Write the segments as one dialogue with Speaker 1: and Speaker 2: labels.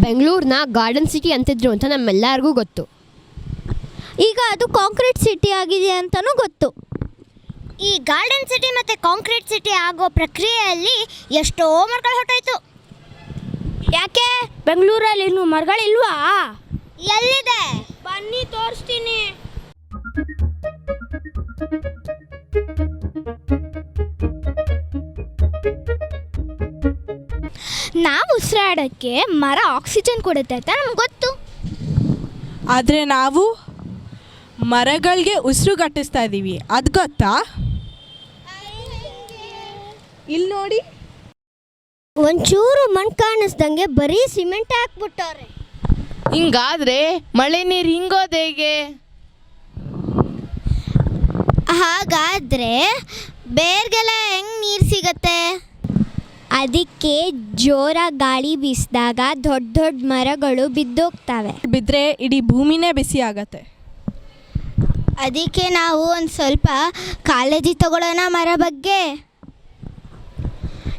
Speaker 1: ಬೆಂಗಳೂರನ್ನ garden city ಅಂತಿದ್ರು ಅಂತ ನಮ್ಮೆಲ್ಲರಿಗೂ ಗೊತ್ತು.
Speaker 2: ಈಗ ಅದು ಕಾಂಕ್ರೀಟ್ ಸಿಟಿ ಆಗಿದೆ ಅಂತಲೂ ಗೊತ್ತು.
Speaker 3: ಈ ಗಾರ್ಡನ್ ಸಿಟಿ ಮತ್ತು ಕಾಂಕ್ರೀಟ್ ಸಿಟಿ ಆಗೋ ಪ್ರಕ್ರಿಯೆಯಲ್ಲಿ ಎಷ್ಟೋ ಮರಗಳು ಹೊಟ್ಟೋಯ್ತು.
Speaker 2: ಯಾಕೆ ಬೆಂಗಳೂರಲ್ಲಿ ಇನ್ನೂ ಮರಗಳಿಲ್ವಾ?
Speaker 3: ಎಲ್ಲಿದೆ?
Speaker 2: ಬನ್ನಿ ತೋರಿಸ್ತೀನಿ. ನಾವು ಉಸಿರಾಡೋಕ್ಕೆ ಮರ ಆಕ್ಸಿಜನ್ ಕೊಡುತ್ತೆ ಅಂತ ನಮ್ಗೆ ಗೊತ್ತು.
Speaker 4: ಆದರೆ ನಾವು ಮರಗಳಿಗೆ ಉಸಿರುಗಟ್ಟಿಸ್ತಾ ಇದ್ದೀವಿ, ಅದು ಗೊತ್ತಾ? ಇಲ್ಲಿ ನೋಡಿ,
Speaker 2: ಒಂಚೂರು ಮಣ್ಣು ಕಾಣಿಸ್ದಂಗೆ ಬರೀ ಸಿಮೆಂಟ್ ಹಾಕ್ಬಿಟ್ಟವ್ರೆ.
Speaker 5: ಹಿಂಗಾದ್ರೆ ಮಳೆ ನೀರು ಹಿಂಗೋದು ಹೇಗೆ?
Speaker 2: ಹಾಗಾದರೆ ಬೇರ್ಗೆಲ್ಲ ಹೆಂಗೆ ನೀರು ಸಿಗತ್ತೆ? ಅದಕ್ಕೆ ಜೋರ ಗಾಳಿ ಬೀಸಿದಾಗ ದೊಡ್ಡ ದೊಡ್ಡ ಮರಗಳು ಬಿದ್ದೋಗ್ತವೆ.
Speaker 4: ಬಿದ್ದರೆ ಇಡೀ ಭೂಮಿನೇ ಬಿಸಿ ಆಗತ್ತೆ.
Speaker 2: ಅದಕ್ಕೆ ನಾವು ಒಂದು ಸ್ವಲ್ಪ ಕಾಳಜಿ ತಗೊಳ್ಳೋಣ ಮರ ಬಗ್ಗೆ.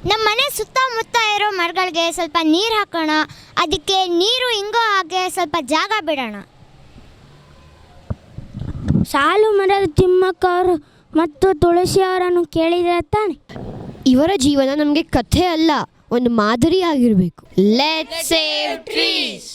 Speaker 3: ನಮ್ಮ ಮನೆ ಸುತ್ತಮುತ್ತ ಇರೋ ಮರಗಳಿಗೆ ಸ್ವಲ್ಪ ನೀರು ಹಾಕೋಣ. ಅದಕ್ಕೆ ನೀರು ಹಿಂಗೋ ಹಾಗೆ ಸ್ವಲ್ಪ ಜಾಗ ಬಿಡೋಣ.
Speaker 2: ಸಾಲು ಮರದ ತಿಮ್ಮಕ್ಕ ಅವರು ಮತ್ತು ತುಳಸಿ ಅವರನ್ನು ಕೇಳಿದ್ರೆ ತಾನೆ.
Speaker 1: ಇವರ ಜೀವನ ನಮಗೆ ಕಥೆ ಅಲ್ಲ, ಒಂದು ಮಾದರಿ ಆಗಿರಬೇಕು. Let's save trees.